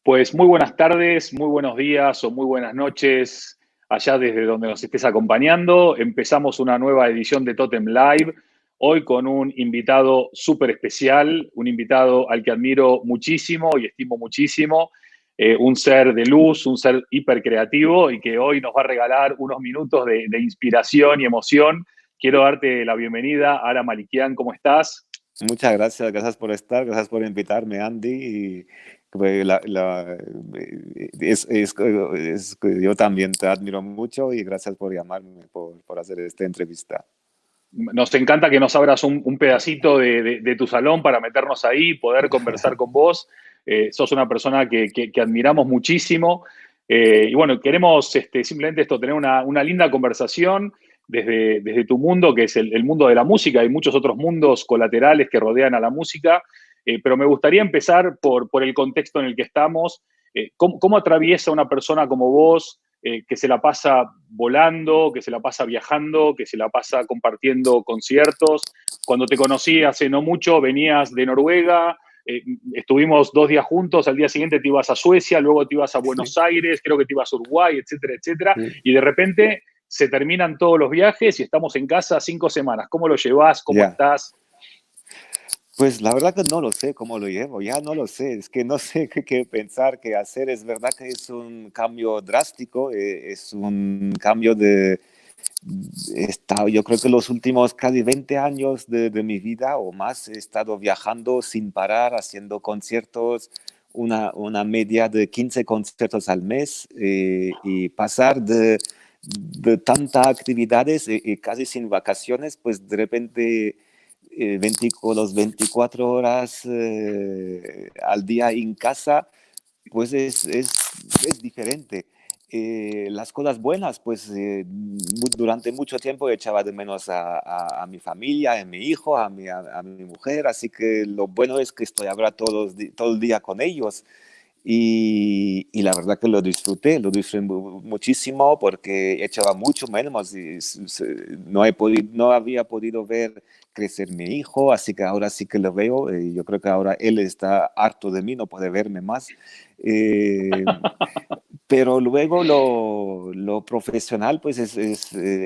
Pues muy buenas tardes, muy buenos días o muy buenas noches allá desde donde nos estés acompañando. Empezamos una nueva edición de Totem Live, hoy con un invitado súper especial, un invitado al que admiro muchísimo y estimo muchísimo, un ser de luz, un ser hipercreativo y que hoy nos va a regalar unos minutos de inspiración y emoción. Quiero darte la bienvenida, Ara Malikian, ¿cómo estás? Muchas gracias, gracias por estar, gracias por invitarme, Andy. Y yo también te admiro mucho y gracias por llamarme, por hacer esta entrevista. Nos encanta que nos abras un pedacito de tu salón para meternos ahí, poder conversar con vos. Sos una persona que admiramos muchísimo. Y bueno, queremos simplemente tener una linda conversación desde tu mundo, que es el mundo de la música. Hay muchos otros mundos colaterales que rodean a la música, pero me gustaría empezar por el contexto en el que estamos. ¿Cómo atraviesa una persona como vos que se la pasa volando, que se la pasa viajando, que se la pasa compartiendo conciertos? Cuando te conocí hace no mucho, venías de Noruega, estuvimos 2 días juntos, al día siguiente te ibas a Suecia, luego te ibas a Sí, Buenos Aires, creo que te ibas a Uruguay, etcétera, etcétera, sí. y de repente se terminan todos los viajes y estamos en casa 5 semanas. ¿Cómo lo llevas? ¿Cómo Ya. estás? Pues la verdad que no lo sé cómo lo llevo, ya no lo sé, es que no sé qué pensar, qué hacer. Es verdad que es un cambio drástico, es un cambio yo creo que los últimos casi 20 años de mi vida o más he estado viajando sin parar, haciendo conciertos, una media de 15 conciertos al mes, y pasar de tantas actividades y casi sin vacaciones, pues de repente 24 horas al día en casa, pues es diferente. Las cosas buenas, pues durante mucho tiempo echaba de menos a mi familia, a mi hijo, a mi mujer, así que lo bueno es que estoy ahora todo el día con ellos. Y la verdad que lo disfruté muchísimo porque echaba mucho menos y no había podido ver crecer mi hijo, así que ahora sí que lo veo. Yo creo que ahora él está harto de mí, no puede verme más. Eh, pero luego lo profesional, pues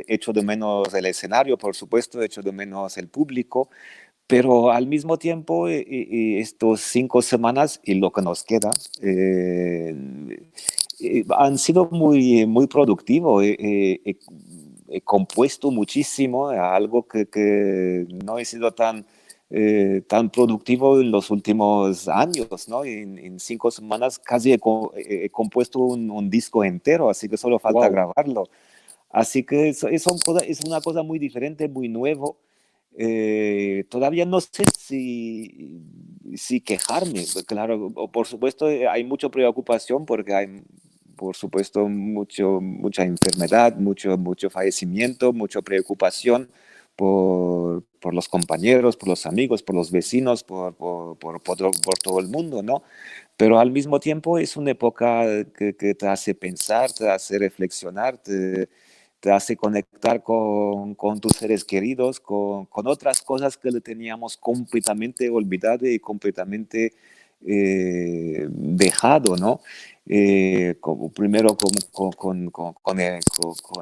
echo de menos el escenario, por supuesto, echo de menos el público, pero al mismo tiempo, estos 5 semanas y lo que nos queda, han sido muy productivos. He compuesto muchísimo, algo que no he sido tan productivo en los últimos años, ¿no? En 5 semanas casi he compuesto un disco entero, así que solo falta Wow. grabarlo. Así que es una cosa muy diferente, muy nuevo. Todavía no sé si quejarme. Claro, por supuesto, hay mucha preocupación porque hay, por supuesto, mucha enfermedad, mucho fallecimiento, mucha preocupación por los compañeros, por los amigos, por los vecinos, por todo el mundo, ¿no? Pero al mismo tiempo es una época que te hace pensar, te hace reflexionar, te hace conectar con tus seres queridos, con otras cosas que le teníamos completamente olvidado y completamente dejado, ¿no? Como, primero con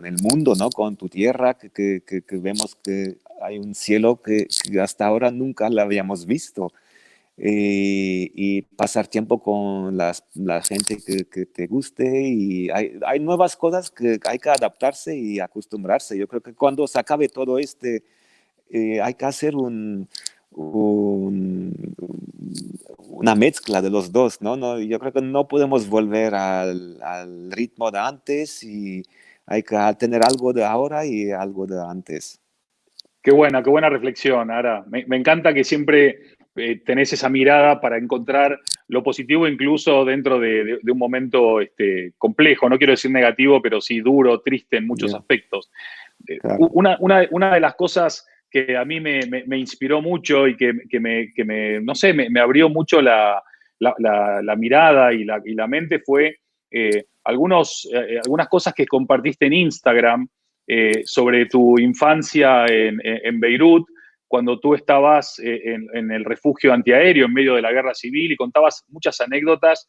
el mundo, ¿no? Con tu tierra, que vemos que hay un cielo que hasta ahora nunca lo habíamos visto, y pasar tiempo con la gente que te guste, y hay nuevas cosas que hay que adaptarse y acostumbrarse. Yo creo que cuando se acabe todo hay que hacer un- una mezcla de los dos, ¿no? No, yo creo que no podemos volver al ritmo de antes, y hay que tener algo de ahora y algo de antes. Qué buena reflexión, Ara. Me encanta que siempre tenés esa mirada para encontrar lo positivo incluso dentro de un momento complejo. No quiero decir negativo, pero sí duro, triste en muchos Ya, aspectos. claro. Una de las cosas que a mí me inspiró mucho y no sé, me abrió mucho la mirada y la mente fue algunas cosas que compartiste en Instagram sobre tu infancia en Beirut, cuando tú estabas en el refugio antiaéreo en medio de la guerra civil y contabas muchas anécdotas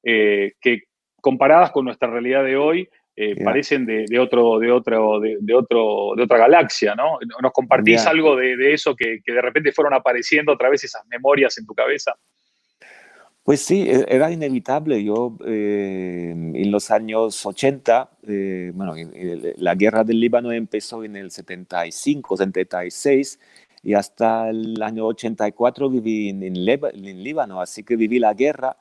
que comparadas con nuestra realidad de hoy, ya, parecen de otra galaxia, ¿no? ¿Nos compartís ya. algo de eso que de repente fueron apareciendo otra vez esas memorias en tu cabeza? Pues sí, era inevitable. Yo en los años 80, bueno, la guerra del Líbano empezó en el 75, 76 y hasta el año 84 viví en Líbano, así que viví la guerra.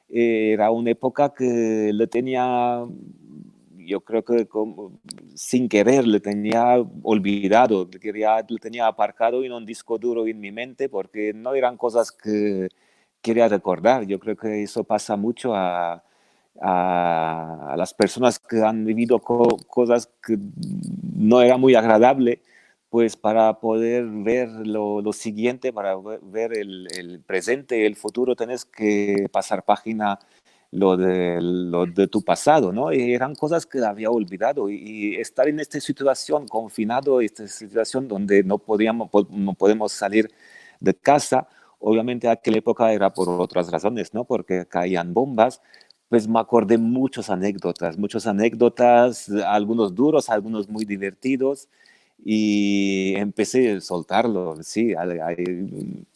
Era una época que le tenía, yo creo que sin querer, le tenía olvidado, le tenía aparcado en un disco duro en mi mente porque no eran cosas que quería recordar. Yo creo que eso pasa mucho a las personas que han vivido cosas que no era muy agradable, pues para poder ver lo siguiente, para ver el presente, el futuro, tenés que pasar página lo de tu pasado, ¿no? Y eran cosas que había olvidado y estar en esta situación confinado, esta situación donde no podemos salir de casa. Obviamente aquella época era por otras razones, ¿no? Porque caían bombas. Pues me acordé muchas anécdotas, algunos duros, algunos muy divertidos, y empecé a soltarlo. Sí,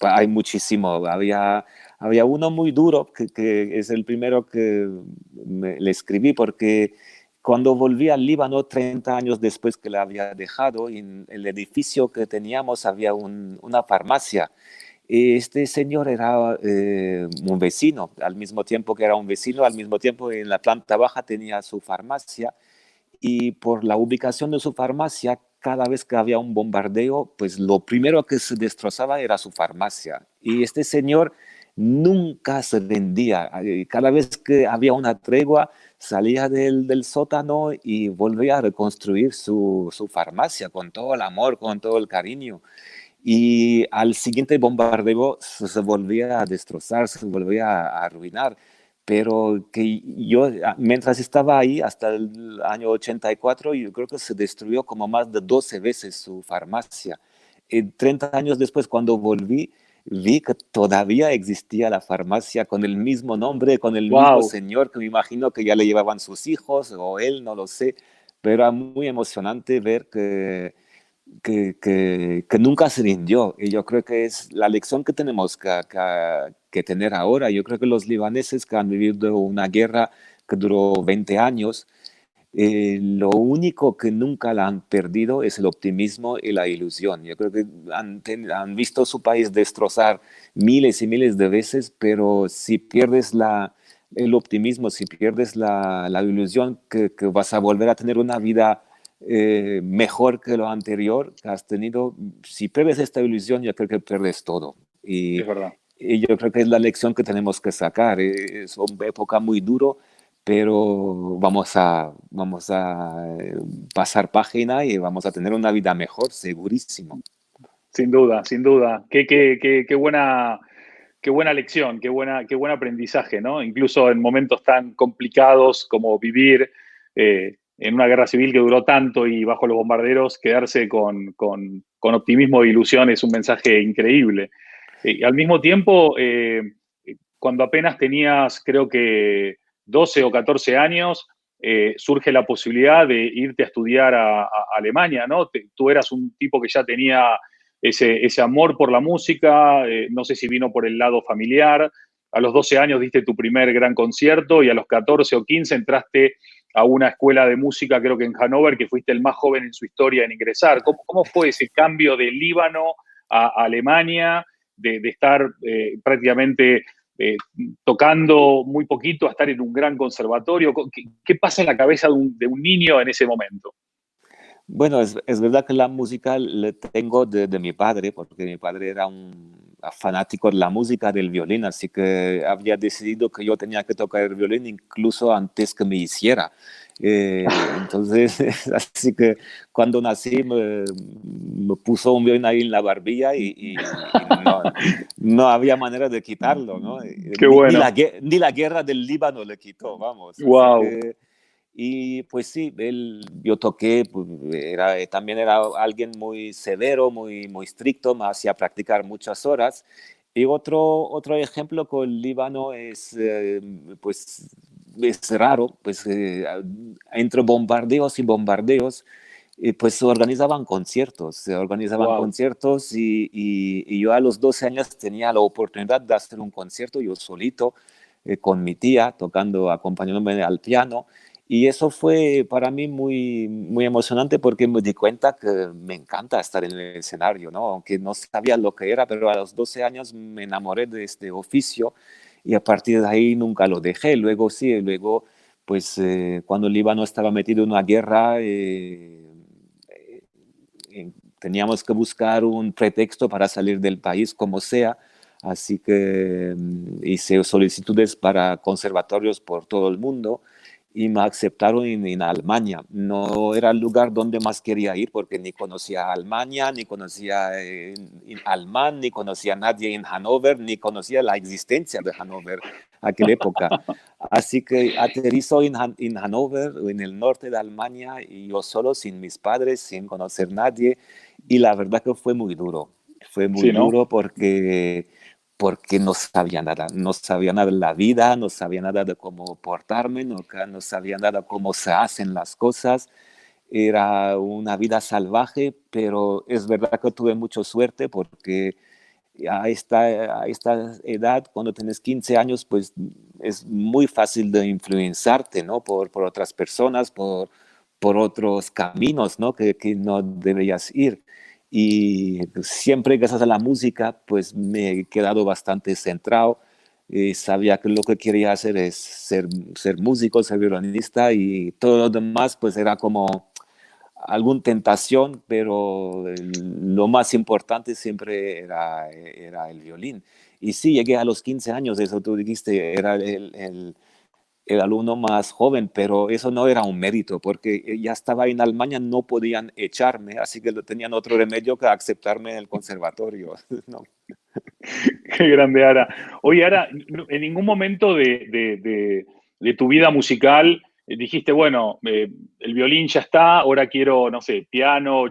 hay muchísimo. Había uno muy duro, que es el primero que le escribí, porque cuando volví al Líbano, 30 años después que la había dejado, en el edificio que teníamos había una farmacia. Este señor era un vecino, al mismo tiempo que era un vecino, al mismo tiempo en la planta baja tenía su farmacia y por la ubicación de su farmacia, cada vez que había un bombardeo, pues lo primero que se destrozaba era su farmacia. Y este señor nunca se rendía. Cada vez que había una tregua, salía del sótano y volvía a reconstruir su farmacia con todo el amor, con todo el cariño. Y al siguiente bombardeo se volvía a destrozar, se volvía a arruinar. Pero que yo, mientras estaba ahí, hasta el año 84, yo creo que se destruyó como más de 12 veces su farmacia. 30 años después, cuando volví, vi que todavía existía la farmacia con el mismo nombre, con el mismo ¡Wow! señor, que me imagino que ya le llevaban sus hijos o él, no lo sé. Pero era muy emocionante ver que nunca se rindió. Y yo creo que es la lección que tenemos que tener ahora. Yo creo que los libaneses que han vivido una guerra que duró 20 años, lo único que nunca la han perdido es el optimismo y la ilusión. Yo creo que han visto su país destrozar miles y miles de veces, pero si pierdes el optimismo, si pierdes la ilusión que vas a volver a tener una vida mejor que lo anterior que has tenido, si pierdes esta ilusión, yo creo que pierdes todo. Es verdad. Y yo creo que es la lección que tenemos que sacar. Es una época muy duro, pero vamos a pasar página y vamos a tener una vida mejor, segurísimo. Sin duda, sin duda. Qué buena lección, qué buen aprendizaje, ¿no? Incluso en momentos tan complicados como vivir en una guerra civil que duró tanto y bajo los bombarderos, quedarse con optimismo e ilusión es un mensaje increíble. Y al mismo tiempo, cuando apenas tenías, creo que 12 o 14 años, surge la posibilidad de irte a estudiar a Alemania, ¿no? Tú eras un tipo que ya tenía ese amor por la música, no sé si vino por el lado familiar. A los 12 años diste tu primer gran concierto y a los 14 o 15 entraste a una escuela de música, creo que en Hannover, que fuiste el más joven en su historia en ingresar. ¿Cómo fue ese cambio de Líbano a Alemania, de estar prácticamente tocando muy poquito a estar en un gran conservatorio? ¿Qué pasa en la cabeza de un niño en ese momento? Bueno, es verdad que la música le tengo de mi padre, porque mi padre era un fanático de la música, del violín, así que había decidido que yo tenía que tocar el violín incluso antes que me hiciera. Entonces, así que cuando nací me puso un violín ahí en la barbilla y no había manera de quitarlo, ¿no? Qué bueno. Ni la guerra del Líbano le quitó, vamos. Así Wow. que y pues sí, yo toqué, pues, también era alguien muy severo, muy estricto, me hacía practicar muchas horas. Y otro ejemplo con el Líbano pues, es raro, pues entre bombardeos y bombardeos, pues se organizaban Wow. conciertos y yo a los 12 años tenía la oportunidad de hacer un concierto yo solito, con mi tía, tocando, acompañándome al piano. Y eso fue para mí muy emocionante porque me di cuenta que me encanta estar en el escenario, ¿no? Aunque no sabía lo que era, pero a los 12 años me enamoré de este oficio y a partir de ahí nunca lo dejé. Luego sí, luego pues cuando el Líbano estaba metido en una guerra, teníamos que buscar un pretexto para salir del país como sea. Así que hice solicitudes para conservatorios por todo el mundo y me aceptaron en Alemania. No era el lugar donde más quería ir porque ni conocía Alemania, ni conocía en alemán, ni conocía a nadie en Hannover, ni conocía la existencia de Hannover aquella época. Así que aterrizó en Hannover, en el norte de Alemania, y yo solo, sin mis padres, sin conocer a nadie. Y la verdad que fue muy Sí, ¿no? duro porque no sabía nada, no sabía nada de la vida, no sabía nada de cómo portarme, no sabía nada de cómo se hacen las cosas. Era una vida salvaje, pero es verdad que tuve mucha suerte porque a esta edad, cuando tienes 15 años, pues es muy fácil de influenciarte, ¿no? Por otras personas, por otros caminos, ¿no? Que no deberías ir. Y siempre gracias a la música, pues me he quedado bastante centrado. Sabía que lo que quería hacer es ser músico, ser violinista y todo lo demás, pues era como alguna tentación, pero lo más importante siempre era el violín. Y sí, llegué a los 15 años, eso tú dijiste, era el alumno más joven, pero eso no era un mérito, porque ya estaba en Alemania, no podían echarme, así que tenían otro remedio que aceptarme en el conservatorio. ¿No? Qué grande, Ara. Oye, Ara, en ningún momento de tu vida musical dijiste, bueno, el violín ya está, ahora quiero, no sé, piano,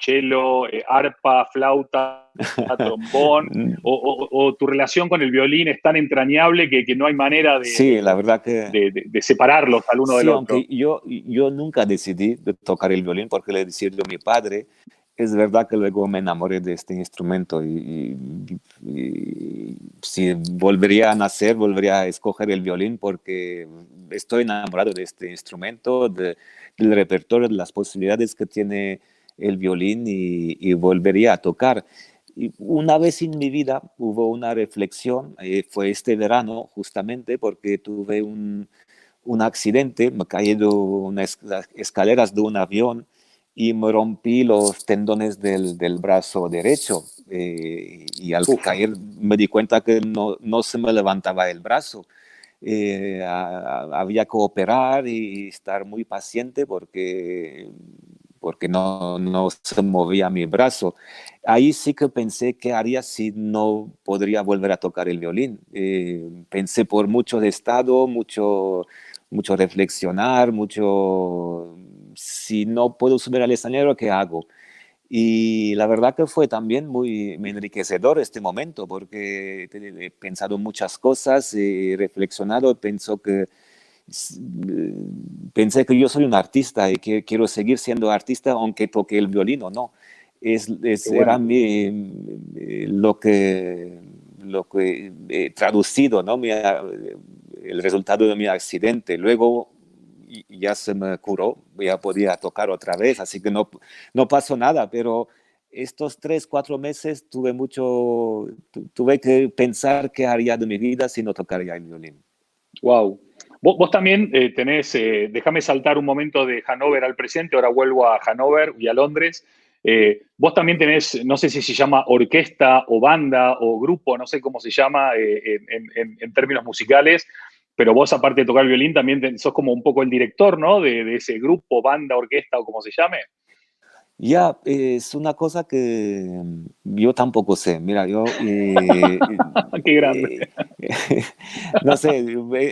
cello, arpa, flauta, trombón, o tu relación con el violín es tan entrañable que no hay manera Sí, la verdad que de separarlos al uno del sí, aunque otro. yo nunca decidí de tocar el violín porque le decía a mi padre, es verdad que luego me enamoré de este instrumento y si volvería a nacer, volvería a escoger el violín porque estoy enamorado de este instrumento, del repertorio, de las posibilidades que tiene el violín y volvería a tocar. Y una vez en mi vida hubo una reflexión, fue este verano justamente porque tuve un accidente, me caí de las escaleras de un avión y me rompí los tendones del brazo derecho. Y al Uf, caer me di cuenta que no se me levantaba el brazo. Había que operar y estar muy paciente porque no se movía mi brazo. Ahí sí que pensé qué haría si no podría volver a tocar el violín. Pensé por mucho de estado, mucho reflexionar, si no puedo subir al escenario, ¿qué hago? Y la verdad que fue también muy enriquecedor este momento porque he pensado muchas cosas, he reflexionado, pensé que yo soy un artista y que quiero seguir siendo artista aunque toque el violín o no. qué Era bueno. lo que he traducido, ¿no? El resultado de mi accidente. Luego ya se me curó, ya podía tocar otra vez, así que no pasó nada, pero estos 3, 4 meses tuve que pensar qué haría de mi vida si no tocaría el violín. Wow. Vos también tenés, déjame saltar un momento de Hannover al presente, ahora vuelvo a Hannover y a Londres. Vos también tenés, no sé si se llama orquesta o banda o grupo, no sé cómo se llama en términos musicales, pero vos aparte de tocar el violín también sos como un poco el director, ¿no? De ese grupo, banda, orquesta o como se llame. Ya, es una cosa que yo tampoco sé. Mira, Qué grande. eh, no sé,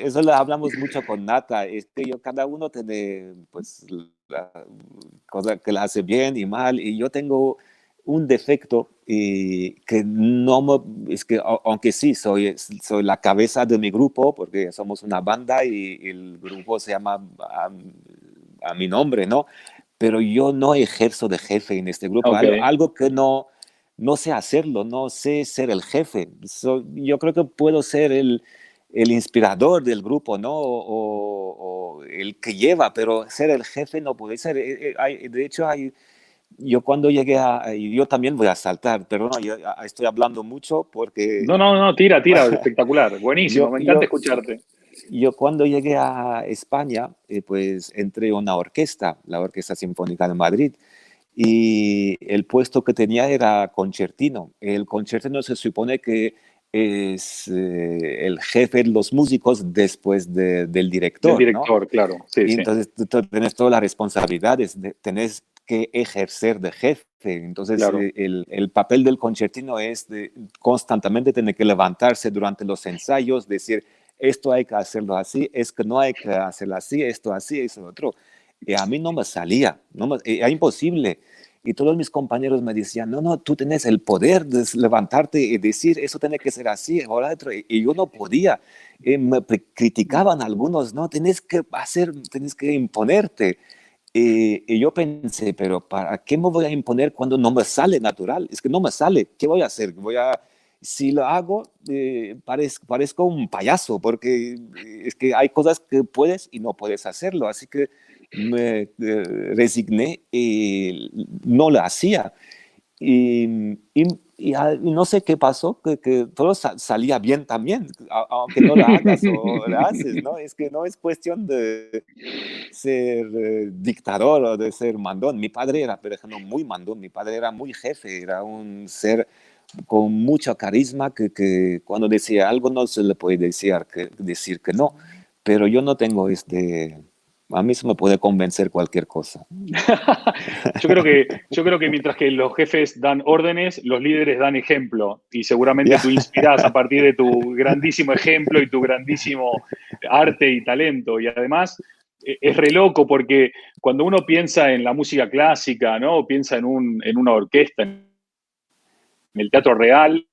eso lo hablamos mucho con Nata. Es que cada uno tiene, pues, la cosa que la hace bien y mal. Y yo tengo un defecto que no es que aunque sí soy la cabeza de mi grupo porque somos una banda y el grupo se llama a mi nombre, ¿no? Pero yo no ejerzo de jefe en este grupo, Ok. algo que no sé hacerlo, no sé ser el jefe. Yo creo que puedo ser el inspirador del grupo, ¿no? O el que lleva, pero ser el jefe no puede ser. De hecho, yo cuando llegué yo también voy a saltar, pero no, yo estoy hablando mucho porque No, no, no, tira, tira, espectacular. Buenísimo, yo, me encanta yo, escucharte. yo cuando llegué a España, pues entré a una orquesta, la Orquesta Sinfónica de Madrid, y el puesto que tenía era concertino. El concertino se supone que es el jefe de los músicos después del Del director, ¿no? director, claro. Sí, Y sí, entonces tú tienes todas las responsabilidades, tenés que ejercer de jefe. Entonces claro. el papel del concertino es constantemente tener que levantarse durante los ensayos, decir, esto hay que hacerlo así, es que no hay que hacerlo así, esto así, eso otro. Y a mí no me salía, era imposible. Y todos mis compañeros me decían, no, no, tú tienes el poder de levantarte y decir, eso tiene que ser así, ahora otro. Y yo no podía. Me criticaban algunos, no, tenés que imponerte. Y yo pensé, pero ¿para qué me voy a imponer cuando no me sale natural? Es que no me sale. ¿Qué voy a hacer? Si lo hago, parezco un payaso, porque es que hay cosas que puedes y no puedes hacerlo. Así que me resigné y no lo hacía. Y, y, y no sé qué pasó, que todo salía bien también, aunque no lo hagas o lo haces, ¿no? Es que no es cuestión de ser dictador o de ser mandón. Mi padre era, por ejemplo, muy mandón, mi padre era muy jefe, era un ser con mucho carisma que cuando decía algo no se le puede decir que no, pero yo no tengo a mí se me puede convencer cualquier cosa. Yo creo que mientras que los jefes dan órdenes, los líderes dan ejemplo. Y seguramente Ya, tú inspirás a partir de tu grandísimo ejemplo y tu grandísimo arte y talento. Y además es re loco porque cuando uno piensa en la música clásica, ¿no? O piensa en una orquesta, en el teatro real,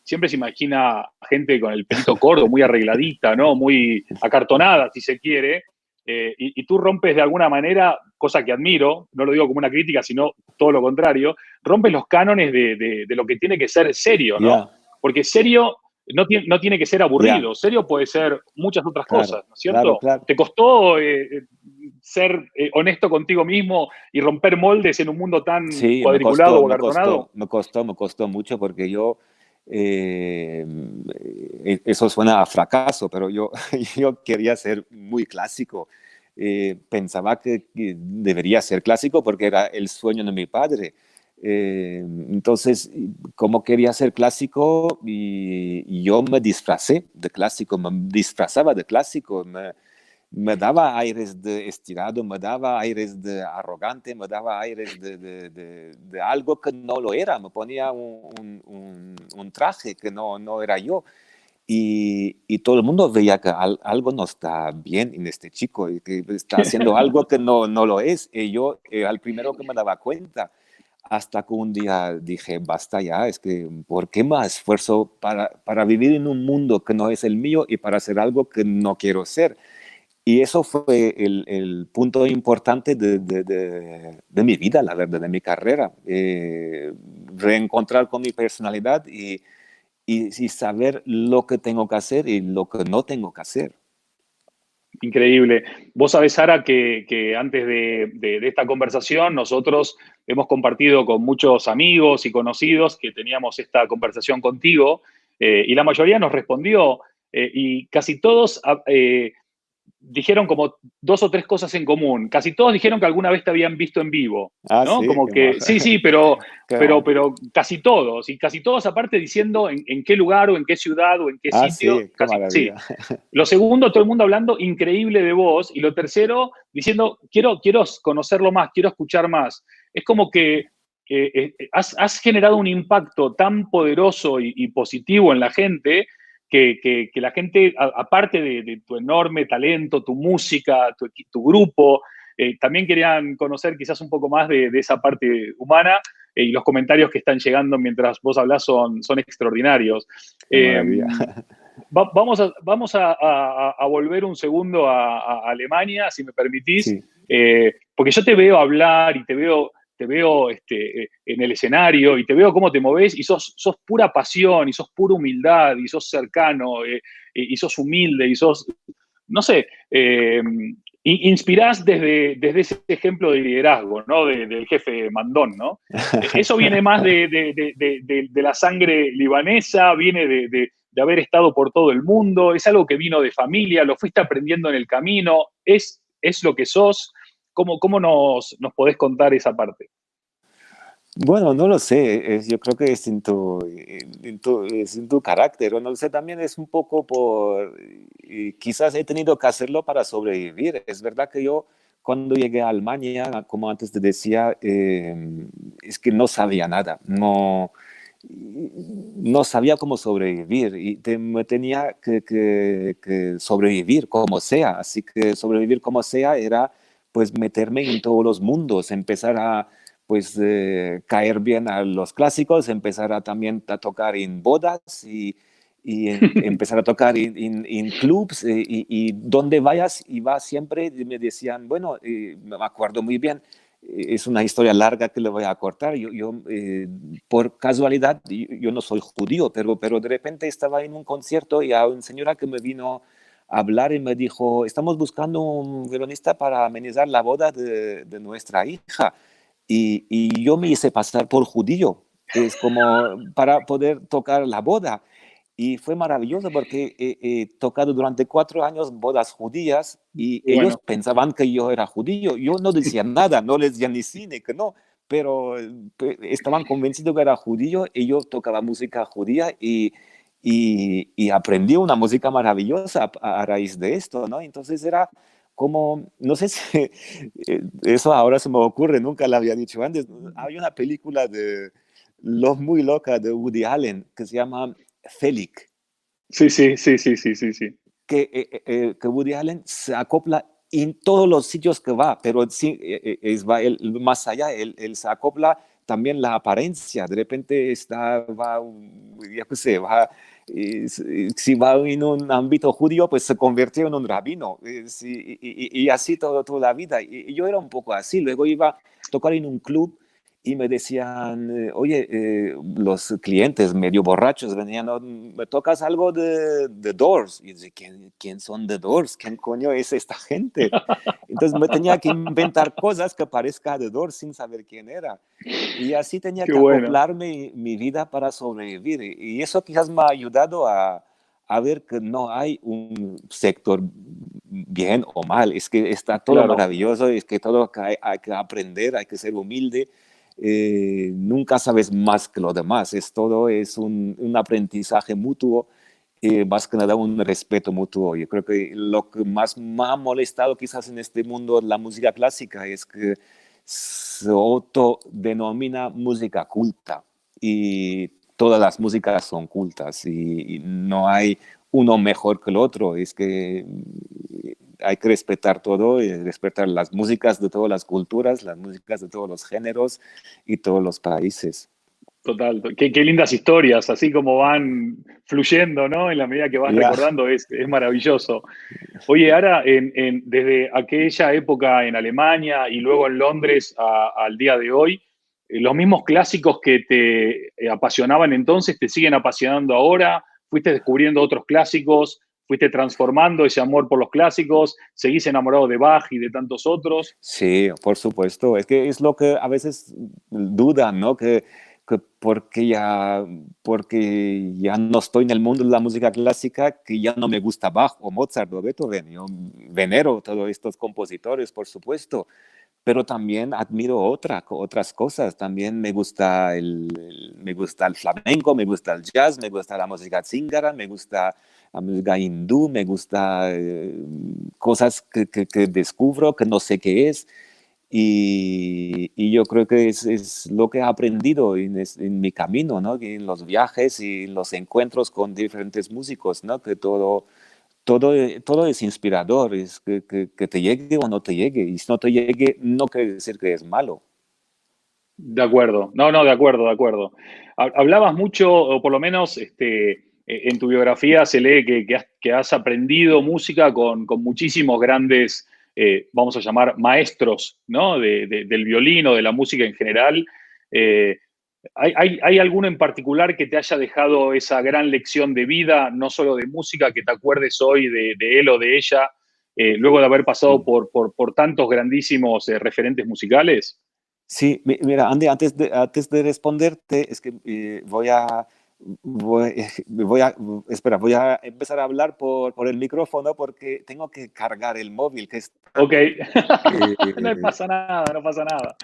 siempre se imagina gente con el pelito corto, muy arregladita, ¿no? Muy acartonada, si se quiere, y tú rompes de alguna manera, cosa que admiro, no lo digo como una crítica, sino todo lo contrario, rompes los cánones de lo que tiene que ser serio, ¿no? ya, Porque serio no tiene que ser ya, aburrido, serio puede ser muchas otras claro, cosas, ¿no es claro, cierto? claro. ¿Te costó ser honesto contigo mismo y romper moldes en un mundo tan Sí, cuadriculado o acartonado? me costó mucho porque eh, eso suena a fracaso, pero yo quería ser muy clásico. Pensaba que debería ser clásico porque era el sueño de mi padre. Entonces, como quería ser clásico, y yo me disfracé de clásico, me disfrazaba de clásico, me daba aires de estirado, me daba aires de arrogante, me daba aires de algo que no lo era, me ponía un traje que no era yo. Y todo el mundo veía que algo no está bien en este chico y que está haciendo algo que no lo es. Y yo era el primero que me daba cuenta. Hasta que un día dije, basta ya, es que ¿por qué me esfuerzo para vivir en un mundo que no es el mío y para hacer algo que no quiero ser? Y eso fue el punto importante de mi vida, la verdad, de mi carrera. Reencontrar con mi personalidad y saber lo que tengo que hacer y lo que no tengo que hacer. Increíble. Vos sabés, Sara, que antes de esta conversación nosotros hemos compartido con muchos amigos y conocidos que teníamos esta conversación contigo, y la mayoría nos respondió, y casi todos dijeron como dos o tres cosas en común. Casi todos dijeron que alguna vez te habían visto en vivo, Ah, ¿no? sí, Como qué mal. que sí, sí, pero, Qué pero, mal. pero casi todos, y casi todos aparte diciendo en qué lugar o en qué ciudad o en qué Ah, sitio, sí, qué casi sí. maravilla. Lo segundo, todo el mundo hablando increíble de vos. Y lo tercero, diciendo, quiero conocerlo más, quiero escuchar más. Es como que has generado un impacto tan poderoso y positivo en la gente que la gente, aparte de tu enorme talento, tu música, tu grupo, también querían conocer quizás un poco más de esa parte humana. y los comentarios que están llegando mientras vos hablás son extraordinarios. Qué maravilla. Vamos a volver un segundo a Alemania, si me permitís, Sí. porque yo te veo hablar y te veo en el escenario y te veo cómo te movés y sos pura pasión y sos pura humildad y sos cercano y sos humilde y sos, no sé, inspirás desde ese ejemplo de liderazgo, ¿no? Del jefe mandón, ¿no? Eso viene más de la sangre libanesa, viene de haber estado por todo el mundo, es algo que vino de familia, lo fuiste aprendiendo en el camino, es lo que sos. ¿Cómo nos podés contar esa parte? Bueno, no lo sé, yo creo que es es en tu carácter, o no lo sé, también es un poco y quizás he tenido que hacerlo para sobrevivir. Es verdad que yo cuando llegué a Alemania, como antes te decía, es que no sabía nada, no sabía cómo sobrevivir y me tenía que sobrevivir como sea, así que sobrevivir como sea era pues meterme en todos los mundos, empezar a pues caer bien a los clásicos, empezar a también a tocar en bodas empezar a tocar en clubs y donde vayas y vas siempre me decían, bueno, me acuerdo muy bien, es una historia larga que le voy a cortar, por casualidad, yo no soy judío, pero de repente estaba en un concierto y a una señora que me vino a hablar y me dijo, estamos buscando un violonista para amenizar la boda de nuestra hija. Y yo me hice pasar por judío, es como para poder tocar la boda. Y fue maravilloso porque he tocado durante 4 años bodas judías y ellos Bueno, pensaban que yo era judío. Yo no decía nada, no les decía ni cine, que no, pero estaban convencidos que era judío y yo tocaba música judía y aprendí una música maravillosa a raíz de esto, ¿no? Entonces era como, no sé si eso ahora se me ocurre, nunca lo había dicho antes. Hay una película de muy loca de Woody Allen que se llama Felic, sí, sí, sí, sí, sí, sí, sí. que Woody Allen se acopla en todos los sitios que va, pero sí, va más allá, él se acopla también la apariencia, de repente ya que sé, si va en un ámbito judío, pues se convirtió en un rabino, y así toda la vida, y yo era un poco así, luego iba a tocar en un club y me decían, oye, los clientes medio borrachos venían, "Oh, ¿me tocas algo de Doors?" Y yo decía, ¿quién son The Doors? ¿Quién coño es esta gente? Entonces me tenía que inventar cosas que parezca The Doors sin saber quién era. Y así tenía Qué que bueno. acoplarme mi vida para sobrevivir. Y eso quizás me ha ayudado a ver que no hay un sector bien o mal, es que está todo Claro, maravilloso, es que todo hay que aprender, hay que ser humilde, nunca sabes más que lo demás, todo es un aprendizaje mutuo, más que nada un respeto mutuo. Yo creo que lo que más me ha molestado quizás en este mundo de la música clásica es que se autodenomina música culta y todas las músicas son cultas y no hay uno mejor que el otro, es que hay que respetar todo y respetar las músicas de todas las culturas, las músicas de todos los géneros y todos los países. total. Qué lindas historias, así como van fluyendo, ¿no? En la medida que vas Ya, recordando, es maravilloso. Oye, ahora, desde aquella época en Alemania y luego en Londres al día de hoy, los mismos clásicos que te apasionaban entonces te siguen apasionando ahora, fuiste descubriendo otros clásicos, fuiste transformando ese amor por los clásicos, seguís enamorado de Bach y de tantos otros. sí, por supuesto. Es que es lo que a veces dudan, ¿no? Que porque ya no estoy en el mundo de la música clásica, que ya no me gusta Bach o Mozart o Beethoven. Yo venero todos estos compositores, por supuesto, pero también admiro otras cosas. También me gusta el flamenco, me gusta el jazz, me gusta la música zíngara, me gusta la música hindú, me gusta cosas que descubro, que no sé qué es. Y yo creo que es lo que he aprendido en mi camino, ¿no? En los viajes y en los encuentros con diferentes músicos, ¿no? Que todo es inspirador, es que te llegue o no te llegue. Y si no te llegue, no quiere decir que es malo. De acuerdo. No, no, de acuerdo, de acuerdo. Hablabas mucho, o por lo menos en tu biografía se lee que has aprendido música con muchísimos grandes, vamos a llamar, maestros, ¿no? Del violín o de la música en general. Eh, ¿hay alguno en particular que te haya dejado esa gran lección de vida, no solo de música, que te acuerdes hoy de él o de ella, luego de haber pasado Sí. por tantos grandísimos referentes musicales? Sí, mira, Andy, antes de responderte, es que voy, espera, voy a empezar a hablar por el micrófono porque tengo que cargar el móvil que está, Ok, no eh, pasa nada, no pasa nada.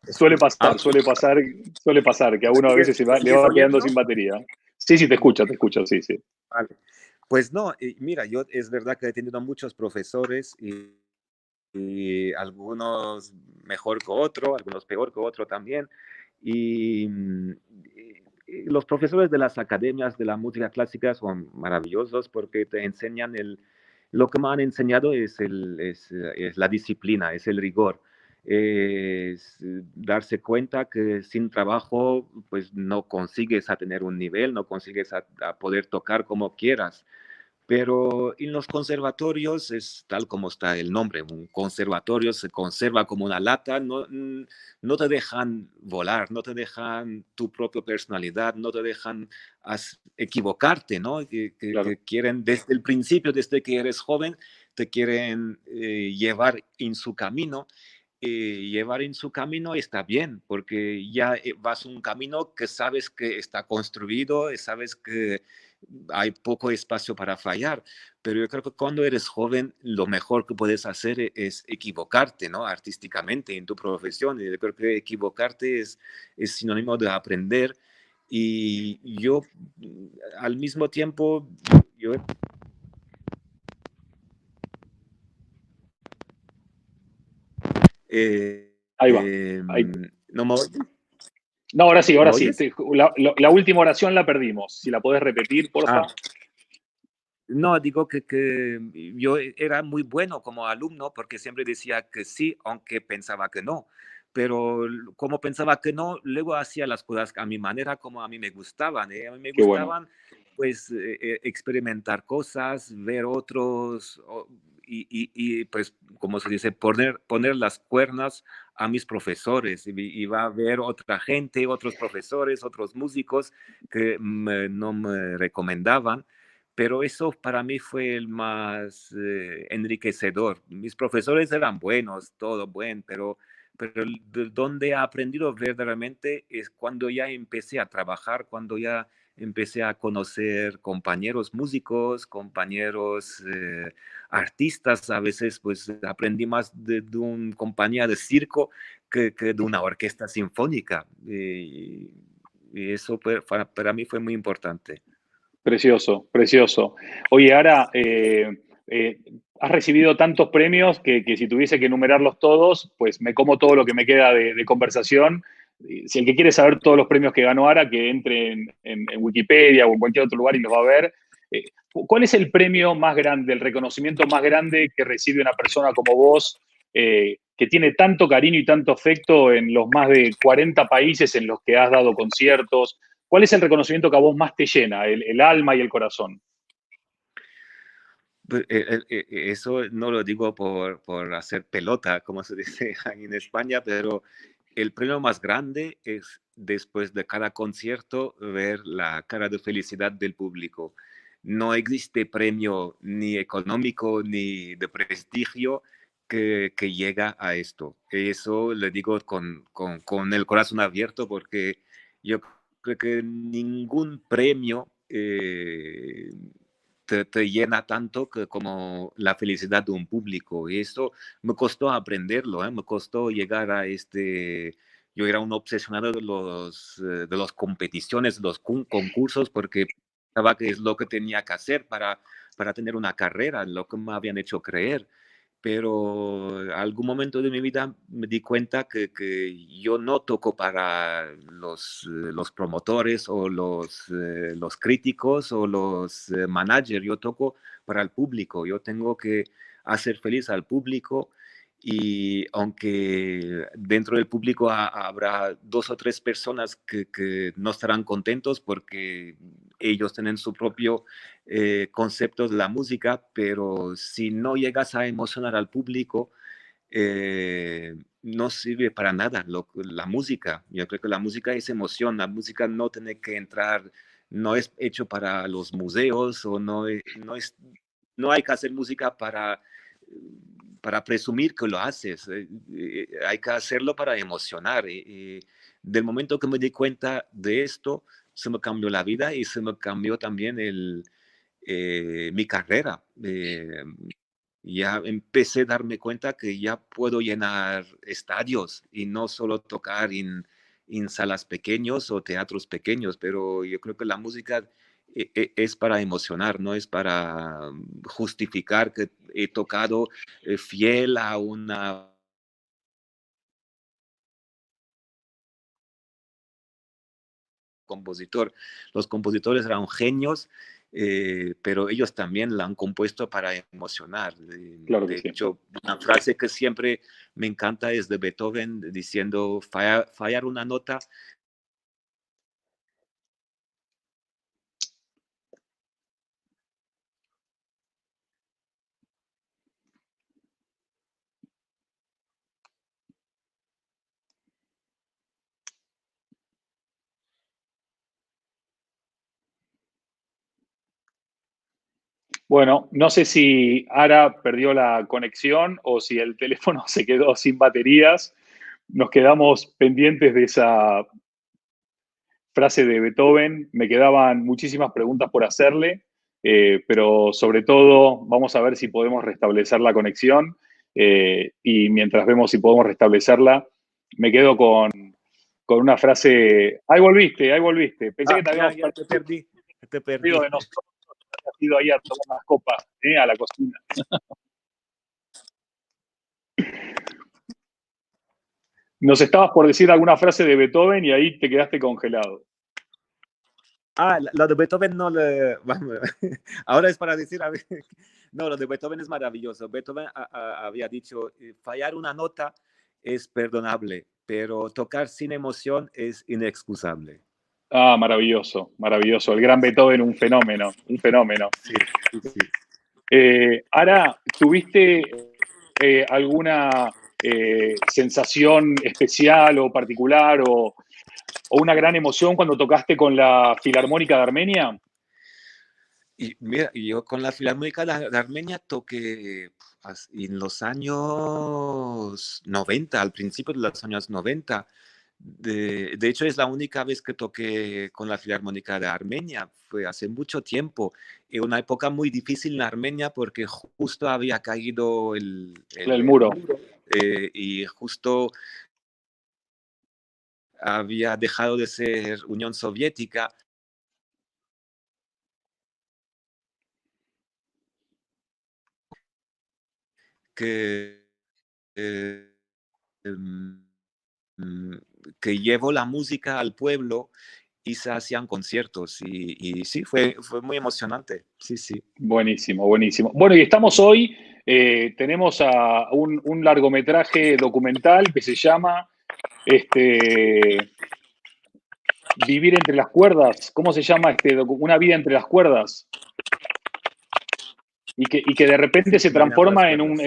es- ah, Suele pasar que a uno a veces ¿me le sigues va quedando oyendo? sin batería. Sí, sí, te escucho, sí, sí. Vale. Pues no, mira, yo es verdad que he tenido muchos profesores y algunos mejor que otro, algunos peor que otro también. Y, y los profesores de las academias de la música clásica son maravillosos porque te enseñan lo que me han enseñado es la disciplina, es el rigor. Es darse cuenta que sin trabajo pues no consigues a tener un nivel, no consigues a poder tocar como quieras. Pero en los conservatorios es tal como está el nombre, un conservatorio se conserva como una lata, no, no te dejan volar, no te dejan tu propia personalidad, no te dejan equivocarte, ¿no? Que Claro, quieren desde el principio, desde que eres joven, te quieren llevar en su camino. Llevar en su camino está bien, porque ya vas un camino que sabes que está construido, sabes que hay poco espacio para fallar, pero yo creo que cuando eres joven, lo mejor que puedes hacer es equivocarte, ¿no? Artísticamente en tu profesión. Y yo creo que equivocarte es sinónimo de aprender. Y yo, al mismo tiempo, yo, eh, ahí va. Ahí. ¿no me oyes? No, ahora sí, ¿Me ahora sí. oyes? La última oración la perdimos. Si la podés repetir, porfa. Ah, no, digo que yo era muy bueno como alumno porque siempre decía que sí, aunque pensaba que no. Pero como pensaba que no, luego hacía las cosas a mi manera, como a mí me gustaban. A mí me Qué bueno. gustaban, pues, experimentar cosas, ver otros pues, como se dice, poner las cuernas a mis profesores. Y va a ver otra gente, otros profesores, otros músicos que no me recomendaban, pero eso para mí fue el más enriquecedor. Mis profesores eran buenos, todo buen, pero donde he aprendido verdaderamente es cuando ya empecé a trabajar, cuando ya empecé a conocer compañeros músicos, compañeros artistas. A veces pues aprendí más de una compañía de circo que de una orquesta sinfónica. Y eso para mí fue muy importante. Precioso, precioso. Oye, ahora eh, has recibido tantos premios que si tuviese que enumerarlos todos, pues me como todo lo que me queda de conversación. Si el que quiere saber todos los premios que ganó Ara, que entre en Wikipedia o en cualquier otro lugar y los va a ver. ¿Cuál es el premio más grande, el reconocimiento más grande que recibe una persona como vos, que tiene tanto cariño y tanto afecto en los más de 40 países en los que has dado conciertos? ¿Cuál es el reconocimiento que a vos más te llena, el alma y el corazón? Pues, eso no lo digo por hacer pelota, como se dice aquí en España, pero el premio más grande es después de cada concierto ver la cara de felicidad del público. No existe premio ni económico ni de prestigio que llega a esto. Eso le digo con el corazón abierto porque yo creo que ningún premio te llena tanto como la felicidad de un público. Y eso me costó aprenderlo, ¿eh? Me costó llegar a yo era un obsesionado de las competiciones, de los concursos, porque pensaba que es lo que tenía que hacer para tener una carrera, lo que me habían hecho creer. Pero en algún momento de mi vida me di cuenta que yo no toco para los promotores o los críticos o los managers, yo toco para el público, yo tengo que hacer feliz al público Y aunque dentro del público habrá 2 o 3 personas que no estarán contentos porque ellos tienen su propio concepto de la música, pero si no llegas a emocionar al público, no sirve para nada la música. Yo creo que la música es emoción, la música no tiene que entrar, no es hecho para los museos o no hay que hacer música para presumir que lo haces. Hay que hacerlo para emocionar. Del momento que me di cuenta de esto, se me cambió la vida y se me cambió también mi carrera. Ya empecé a darme cuenta que ya puedo llenar estadios y no solo tocar en salas pequeños o teatros pequeños, pero yo creo que la música es para emocionar, no es para justificar que he tocado fiel a una compositor. Los compositores eran genios, pero ellos también la han compuesto para emocionar. Claro que De sí. hecho, una frase que siempre me encanta es de Beethoven diciendo, fallar una nota. Bueno, no sé si Ara perdió la conexión o si el teléfono se quedó sin baterías. Nos quedamos pendientes de esa frase de Beethoven. Me quedaban muchísimas preguntas por hacerle, pero sobre todo vamos a ver si podemos restablecer la conexión y mientras vemos si podemos restablecerla, me quedo con una frase, ahí volviste, ahí volviste. Pensé que te Ya, habíamos ya te perdido perdí. de nosotros, has ido ahí a tomar unas copas a la cocina. Nos estabas por decir alguna frase de Beethoven y ahí te quedaste congelado. Lo de Beethoven no le... Vamos, ahora es para decir, a ver, no, lo de Beethoven es maravilloso. Beethoven había dicho, fallar una nota es perdonable, pero tocar sin emoción es inexcusable. Ah, maravilloso, maravilloso. El gran Beethoven, un fenómeno, un fenómeno. Sí, sí, sí. Ara, ¿tuviste alguna sensación especial o particular o una gran emoción cuando tocaste con la Filarmónica de Armenia? Y mira, yo con la Filarmónica de Armenia toqué en los años 90, al principio de los años 90. De hecho, es la única vez que toqué con la Filarmónica de Armenia. Fue hace mucho tiempo. En una época muy difícil en Armenia porque justo había caído El el muro. muro y justo había dejado de ser Unión Soviética. Que eh, em, mm, que llevó la música al pueblo y se hacían conciertos. Y sí, fue muy emocionante. Sí, sí. Buenísimo, buenísimo. Bueno, y estamos hoy, tenemos a un largometraje documental que se llama Vivir entre las cuerdas. ¿Cómo se llama Una vida entre las cuerdas? Y que de repente Sí, se una vida entre las transforma cuerdas, sí.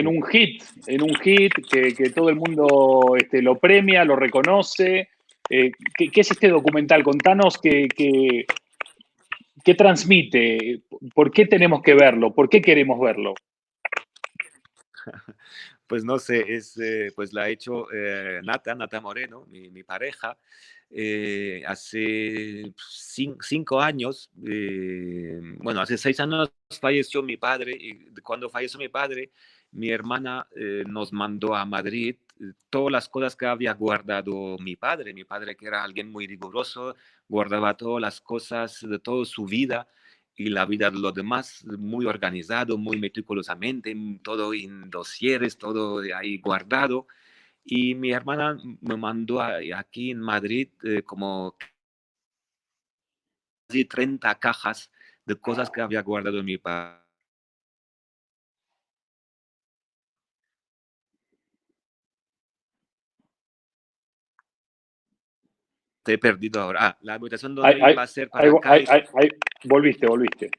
en un hit que todo el mundo lo premia, lo reconoce. ¿Qué es este documental? Contanos qué transmite, por qué tenemos que verlo, por qué queremos verlo. Pues no sé, pues la ha hecho Nata Moreno, mi pareja, hace 5 años, bueno, hace 6 años falleció mi padre y cuando falleció mi padre, mi hermana nos mandó a Madrid todas las cosas que había guardado mi padre que era alguien muy riguroso, guardaba todas las cosas de toda su vida y la vida de los demás muy organizado, muy meticulosamente, todo en dosieres, todo ahí guardado. Y mi hermana me mandó aquí en Madrid como casi 30 cajas de cosas que había guardado en mi padre. te he perdido ahora. La habitación Ahí, donde ahí, iba a ser para Cairo, volviste.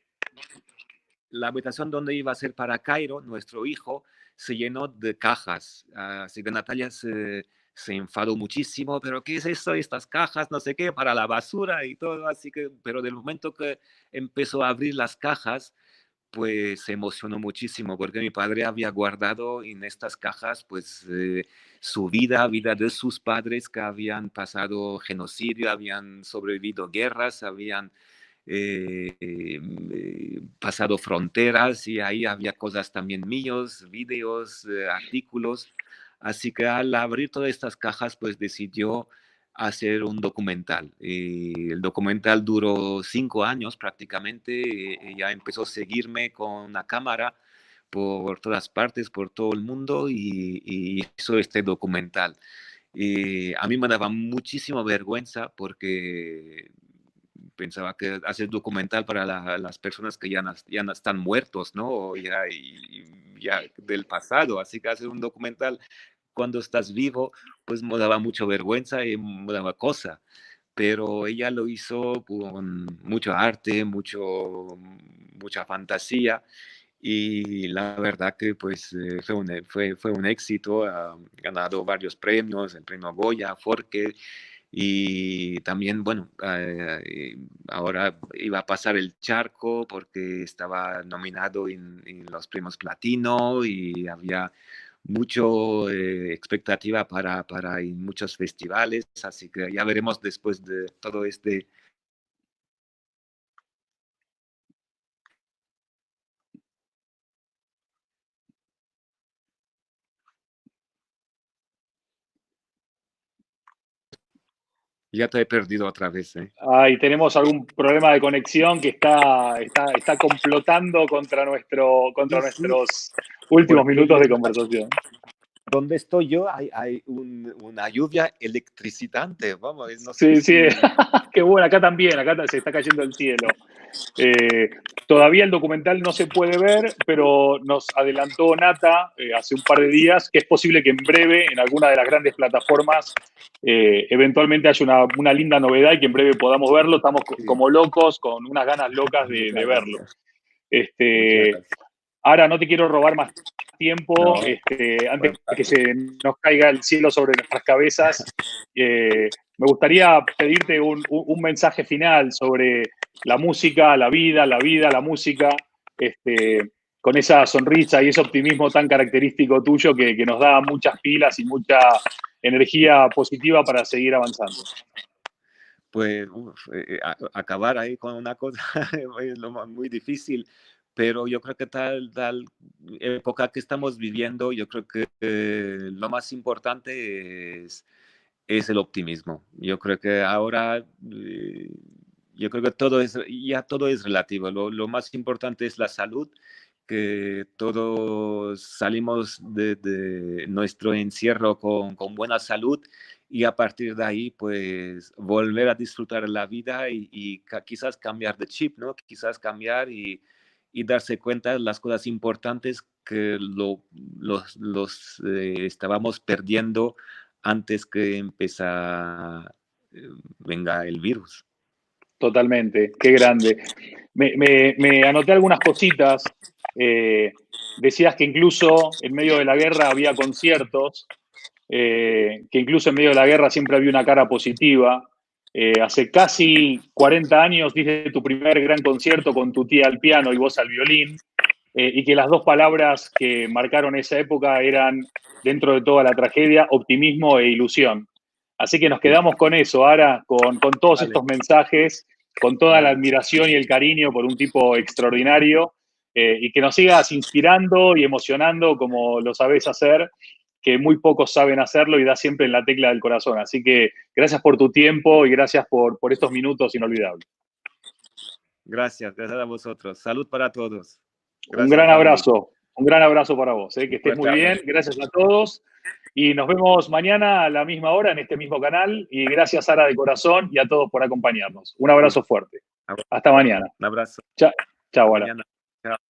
la habitación donde iba a ser para Cairo, nuestro hijo, se llenó de cajas. Así que Natalia se enfadó muchísimo, pero ¿qué es esto? Estas cajas, no sé qué, para la basura y todo. Así que, pero del momento que empezó a abrir las cajas, pues se emocionó muchísimo porque mi padre había guardado en estas cajas pues su vida de sus padres que habían pasado genocidio, habían sobrevivido guerras, habían pasado fronteras y ahí había cosas también míos, vídeos, artículos. Así que al abrir todas estas cajas pues decidió hacer un documental. El documental duró 5 años prácticamente. Ella empezó a seguirme con una cámara por todas partes, por todo el mundo y hizo este documental. A mí me daba muchísima vergüenza porque pensaba que hacer documental para las personas que ya no están muertos, ¿no? O ya del pasado. Así que hacer un documental cuando estás vivo, pues me daba mucha vergüenza y me daba cosa. Pero ella lo hizo con mucho arte, mucha fantasía y la verdad que pues fue un éxito. Ha ganado varios premios, el premio Goya, Forque y también, bueno, ahora iba a pasar el charco porque estaba nominado en los premios Platino y había mucho expectativa para en muchos festivales, así que ya veremos después de todo este. Ya te he perdido otra vez, ¿eh? Ahí tenemos algún problema de conexión que está complotando contra Sí, sí, nuestros últimos porque minutos de conversación. donde estoy yo hay una lluvia electricitante, vamos, no sé Sí, sí, si. qué bueno, acá también, se está cayendo el cielo. Eh, Todavía el documental no se puede ver, pero nos adelantó Nata hace un par de días que es posible que en breve, en alguna de las grandes plataformas, eventualmente haya una linda novedad y que en breve podamos verlo. Estamos Sí, como locos, con unas ganas locas de muchas verlo. gracias, muchas Este, gracias. Ahora no te quiero robar más tiempo, No, antes fantástico. que se nos caiga el cielo sobre nuestras cabezas. Me gustaría pedirte un mensaje final sobre la música, la música, con esa sonrisa y ese optimismo tan característico tuyo que nos da muchas pilas y mucha energía positiva para seguir avanzando. Pues acabar ahí con una cosa es muy difícil, pero yo creo que tal época que estamos viviendo, yo creo que lo más importante es el optimismo. Yo creo que ahora, yo creo que todo es relativo. Lo más importante es la salud, que todos salimos de nuestro encierro con buena salud y a partir de ahí, pues, volver a disfrutar la vida y quizás cambiar de chip, ¿no? Quizás cambiar y darse cuenta de las cosas importantes que estábamos perdiendo antes que venga el virus. Totalmente, qué grande. Me anoté algunas cositas. Decías que incluso en medio de la guerra había conciertos, que incluso en medio de la guerra siempre había una cara positiva. Hace casi 40 años diste tu primer gran concierto con tu tía al piano y vos al violín, y que las dos palabras que marcaron esa época eran, dentro de toda la tragedia, optimismo e ilusión. Así que nos Sí. quedamos con eso, Ara, con todos Vale, estos mensajes, con toda la vale. admiración y el cariño por un tipo extraordinario, y que nos sigas inspirando y emocionando como lo sabés hacer, que muy pocos saben hacerlo y da siempre en la tecla del corazón. Así que gracias por tu tiempo y gracias por estos minutos inolvidables. Gracias, gracias a vosotros. Salud para todos. Gracias, Andy. Un gran abrazo para vos, que Un estés fuerte muy bien, abrazo. gracias a todos y nos vemos mañana a la misma hora en este mismo canal y gracias Sara de corazón y a todos por acompañarnos. Un Sí, abrazo fuerte. Hasta mañana. un abrazo. Chao, chao, Ara. Mañana.